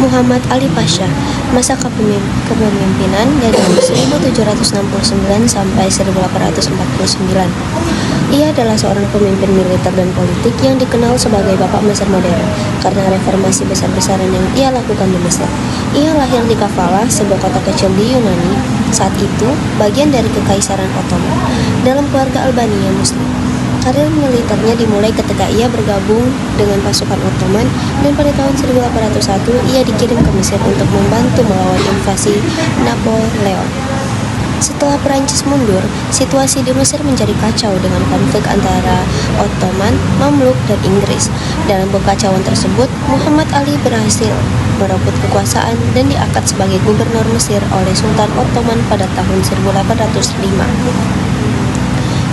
Muhammad Ali Pasha, masa kepemimpinan dari 1769 sampai 1849. Ia adalah seorang pemimpin militer dan politik yang dikenal sebagai Bapak Mesir modern karena reformasi besar-besaran yang ia lakukan di Mesir. Ia lahir di Kavala, sebuah kota kecil di Yunani, saat itu bagian dari Kekaisaran Ottoman, dalam keluarga Albania Muslim. Karir militernya dimulai ketika ia bergabung dengan pasukan Ottoman dan pada tahun 1801 ia dikirim ke Mesir untuk membantu melawan invasi Napoleon. Setelah Perancis mundur, situasi di Mesir menjadi kacau dengan konflik antara Ottoman, Mamluk, dan Inggris. Dalam kekacauan tersebut, Muhammad Ali berhasil merebut kekuasaan dan diangkat sebagai gubernur Mesir oleh Sultan Ottoman pada tahun 1805.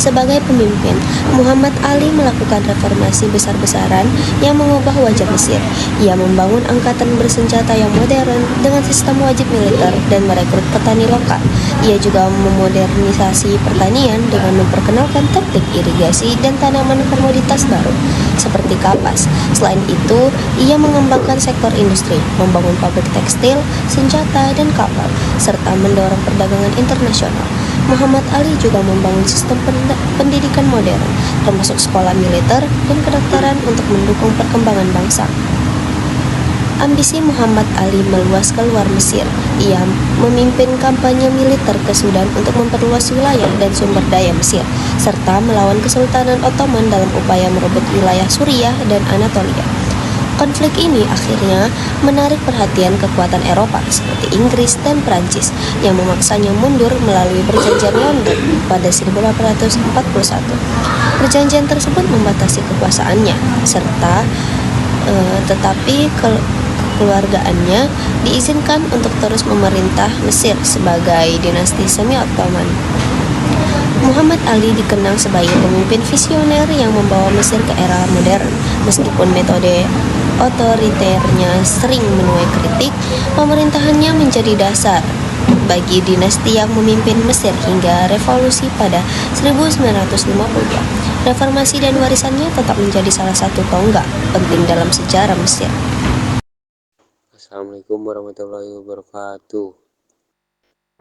Sebagai pemimpin, Muhammad Ali melakukan reformasi besar-besaran yang mengubah wajah Mesir. Ia membangun angkatan bersenjata yang modern dengan sistem wajib militer dan merekrut petani lokal. Ia juga memodernisasi pertanian dengan memperkenalkan teknik irigasi dan tanaman komoditas baru, seperti kapas. Selain itu, ia mengembangkan sektor industri, membangun pabrik tekstil, senjata, dan kapal, serta mendorong perdagangan internasional. Muhammad Ali juga membangun sistem pendidikan modern, termasuk sekolah militer dan kedokteran untuk mendukung perkembangan bangsa. Ambisi Muhammad Ali meluas ke luar Mesir. Ia memimpin kampanye militer ke Sudan untuk memperluas wilayah dan sumber daya Mesir, serta melawan Kesultanan Ottoman dalam upaya merebut wilayah Suriah dan Anatolia. Konflik ini akhirnya menarik perhatian kekuatan Eropa seperti Inggris dan Prancis yang memaksanya mundur melalui Perjanjian London pada 1841. Perjanjian tersebut membatasi kekuasaannya tetapi kekeluargaannya diizinkan untuk terus memerintah Mesir sebagai dinasti semi-Ottoman. Muhammad Ali dikenal sebagai pemimpin visioner yang membawa Mesir ke era modern. Meskipun metode otoriternya sering menuai kritik, pemerintahannya menjadi dasar bagi dinasti yang memimpin Mesir hingga revolusi pada 1952. Reformasi dan warisannya tetap menjadi salah satu tonggak penting dalam sejarah Mesir. Assalamualaikum warahmatullahi wabarakatuh.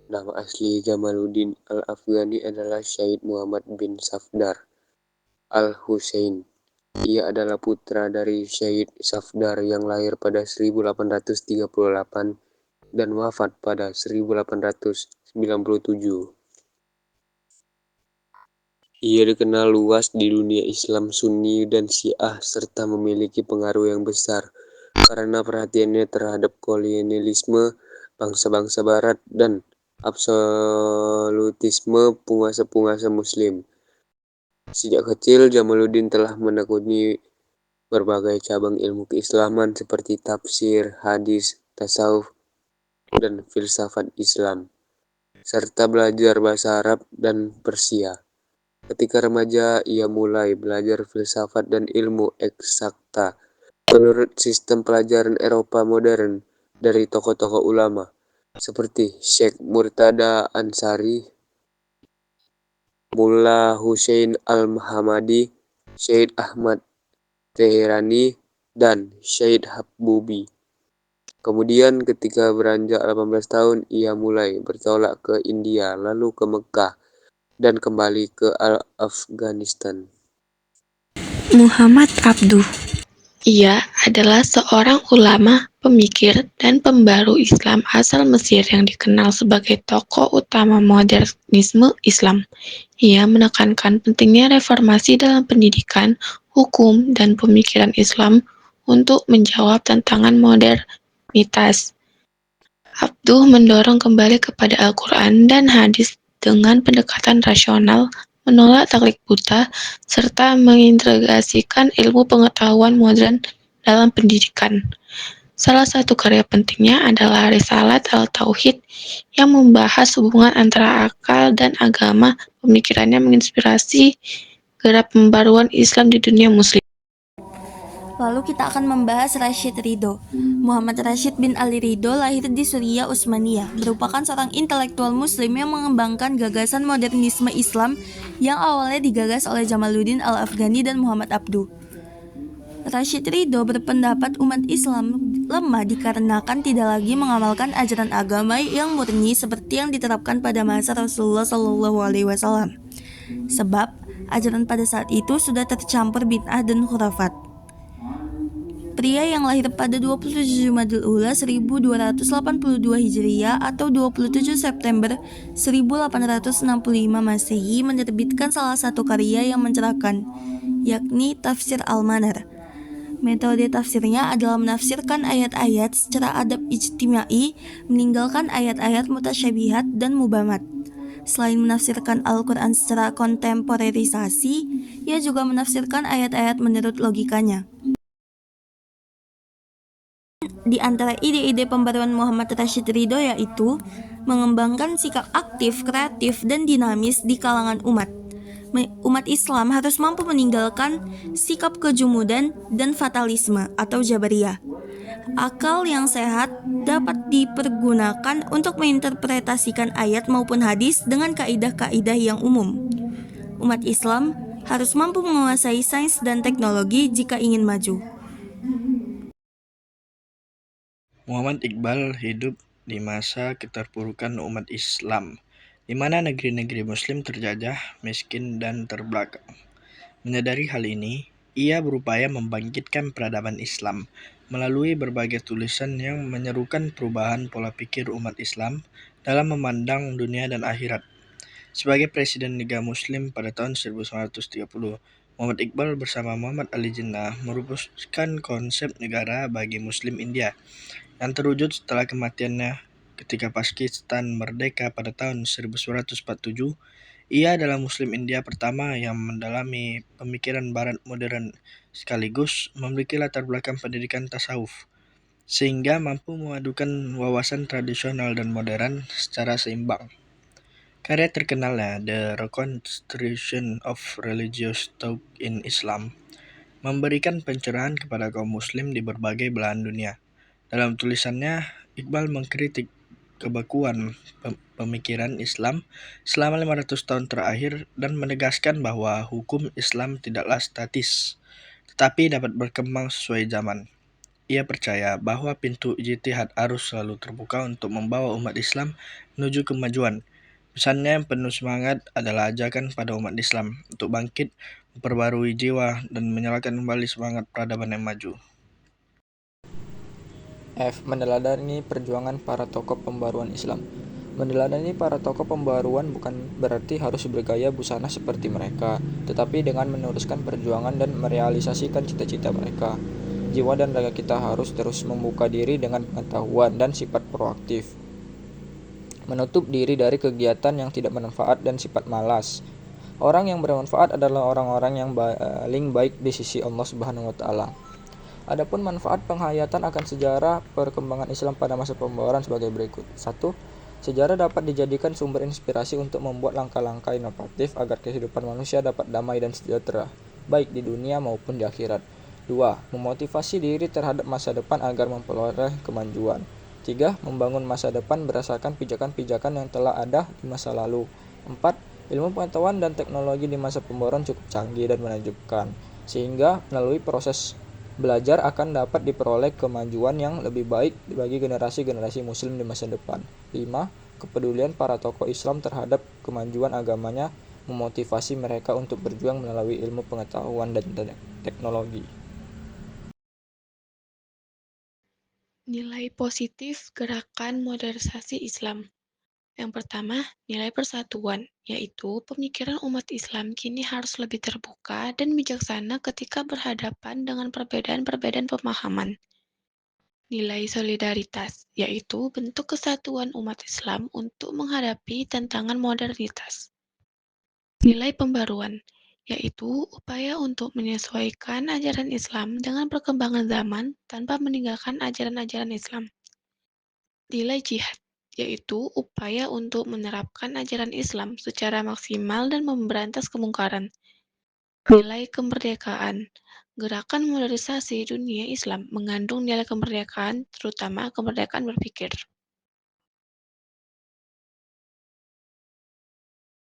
Nama asli Jamaluddin Al-Afghani adalah Syed Muhammad bin Safdar Al-Husain. Ia adalah putra dari Syed Safdar yang lahir pada 1838 dan wafat pada 1897. Ia dikenal luas di dunia Islam Sunni dan Syiah serta memiliki pengaruh yang besar karena perhatiannya terhadap kolonialisme bangsa-bangsa barat dan absolutisme penguasa-penguasa Muslim. Sejak kecil, Jamaluddin telah menekuni berbagai cabang ilmu keislaman seperti tafsir, hadis, tasawuf, dan filsafat Islam, serta belajar bahasa Arab dan Persia. Ketika remaja, ia mulai belajar filsafat dan ilmu eksakta menurut sistem pelajaran Eropa modern dari tokoh-tokoh ulama seperti Syekh Murtada Ansari, Mullah Hussein Al-Hamadi, Syed Ahmad Teherani, dan Syed Habbubi. Kemudian ketika beranjak 18 tahun, ia mulai bertolak ke India, lalu ke Mekah, dan kembali ke Afghanistan. Muhammad Abduh. Ia adalah seorang ulama, pemikir, dan pembaru Islam asal Mesir yang dikenal sebagai tokoh utama modernisme Islam. Ia menekankan pentingnya reformasi dalam pendidikan, hukum, dan pemikiran Islam untuk menjawab tantangan modernitas. Abduh mendorong kembali kepada Al-Quran dan hadis dengan pendekatan rasional, menolak taklid buta, serta mengintegrasikan ilmu pengetahuan modern dalam pendidikan. Salah satu karya pentingnya adalah Risalat Al-Tauhid yang membahas hubungan antara akal dan agama. Pemikirannya menginspirasi gerak pembaruan Islam di dunia muslim. Lalu kita akan membahas Rashid Ridho. Muhammad Rashid bin Ali Ridho lahir di Suriah Utsmaniyah, merupakan seorang intelektual muslim yang mengembangkan gagasan modernisme Islam yang awalnya digagas oleh Jamaluddin Al-Afghani dan Muhammad Abduh. Rashid Ridho berpendapat umat Islam lemah dikarenakan tidak lagi mengamalkan ajaran agama yang murni seperti yang diterapkan pada masa Rasulullah SAW. Sebab ajaran pada saat itu sudah tercampur bid'ah dan khurafat. Pria yang lahir pada 27 Jumadil Ula 1282 Hijriah atau 27 September 1865 Masehi menerbitkan salah satu karya yang mencerahkan, yakni Tafsir Al-Manar. Metode tafsirnya adalah menafsirkan ayat-ayat secara adab ijtimai, meninggalkan ayat-ayat mutasyabihat dan mubamat. Selain menafsirkan Al-Quran secara kontemporerisasi, ia juga menafsirkan ayat-ayat menurut logikanya. Di antara ide-ide pembaruan Muhammad Rashid Ridho yaitu mengembangkan sikap aktif, kreatif, dan dinamis di kalangan umat. Umat Islam harus mampu meninggalkan sikap kejumudan dan fatalisme atau jabariyah. Akal yang sehat dapat dipergunakan untuk menginterpretasikan ayat maupun hadis dengan kaidah-kaidah yang umum. Umat Islam harus mampu menguasai sains dan teknologi jika ingin maju. Muhammad Iqbal hidup di masa keterpurukan umat Islam, di mana negeri-negeri Muslim terjajah, miskin, dan terbelakang. Menyadari hal ini, ia berupaya membangkitkan peradaban Islam melalui berbagai tulisan yang menyerukan perubahan pola pikir umat Islam dalam memandang dunia dan akhirat. Sebagai Presiden Liga Muslim pada tahun 1930, Muhammad Iqbal bersama Muhammad Ali Jinnah merumuskan konsep negara bagi Muslim India yang terwujud setelah kematiannya ketika Pakistan merdeka pada tahun 1947. Ia adalah Muslim India pertama yang mendalami pemikiran Barat modern sekaligus memiliki latar belakang pendidikan tasawuf, sehingga mampu memadukan wawasan tradisional dan modern secara seimbang. Karya terkenalnya The Reconstruction of Religious Thought in Islam memberikan pencerahan kepada kaum muslim di berbagai belahan dunia. Dalam tulisannya, Iqbal mengkritik kebakuan pemikiran Islam selama 500 tahun terakhir dan menegaskan bahwa hukum Islam tidaklah statis, tetapi dapat berkembang sesuai zaman. Ia percaya bahwa pintu ijtihad harus selalu terbuka untuk membawa umat Islam menuju kemajuan. Pesannya yang penuh semangat adalah ajakan pada umat Islam untuk bangkit, memperbarui jiwa, dan menyalakan kembali semangat peradaban yang maju. F. Meneladani perjuangan para tokoh pembaruan Islam. Meneladani para tokoh pembaruan bukan berarti harus bergaya busana seperti mereka, tetapi dengan meneruskan perjuangan dan merealisasikan cita-cita mereka. Jiwa dan raga kita harus terus membuka diri dengan pengetahuan dan sifat proaktif. Menutup diri dari kegiatan yang tidak bermanfaat dan sifat malas. Orang yang bermanfaat adalah orang-orang yang paling baik di sisi Allah Subhanahu wa taala. Adapun manfaat penghayatan akan sejarah perkembangan Islam pada masa pembaruan sebagai berikut. 1. Sejarah dapat dijadikan sumber inspirasi untuk membuat langkah-langkah inovatif agar kehidupan manusia dapat damai dan sejahtera, baik di dunia maupun di akhirat. 2. Memotivasi diri terhadap masa depan agar memperoleh kemajuan. 3. Membangun masa depan berdasarkan pijakan-pijakan yang telah ada di masa lalu. 4. Ilmu pengetahuan dan teknologi di masa pembaruan cukup canggih dan menakjubkan, sehingga melalui proses belajar akan dapat diperoleh kemajuan yang lebih baik bagi generasi-generasi muslim di masa depan. 5. Kepedulian para tokoh Islam terhadap kemajuan agamanya memotivasi mereka untuk berjuang melalui ilmu pengetahuan dan teknologi. Nilai positif gerakan modernisasi Islam. Yang pertama, nilai persatuan, yaitu pemikiran umat Islam kini harus lebih terbuka dan bijaksana ketika berhadapan dengan perbedaan-perbedaan pemahaman. Nilai solidaritas, yaitu bentuk kesatuan umat Islam untuk menghadapi tantangan modernitas. Nilai pembaruan, yaitu upaya untuk menyesuaikan ajaran Islam dengan perkembangan zaman tanpa meninggalkan ajaran-ajaran Islam. Nilai jihad, yaitu upaya untuk menerapkan ajaran Islam secara maksimal dan memberantas kemungkaran. Nilai kemerdekaan. Gerakan modernisasi dunia Islam mengandung nilai kemerdekaan, terutama kemerdekaan berpikir.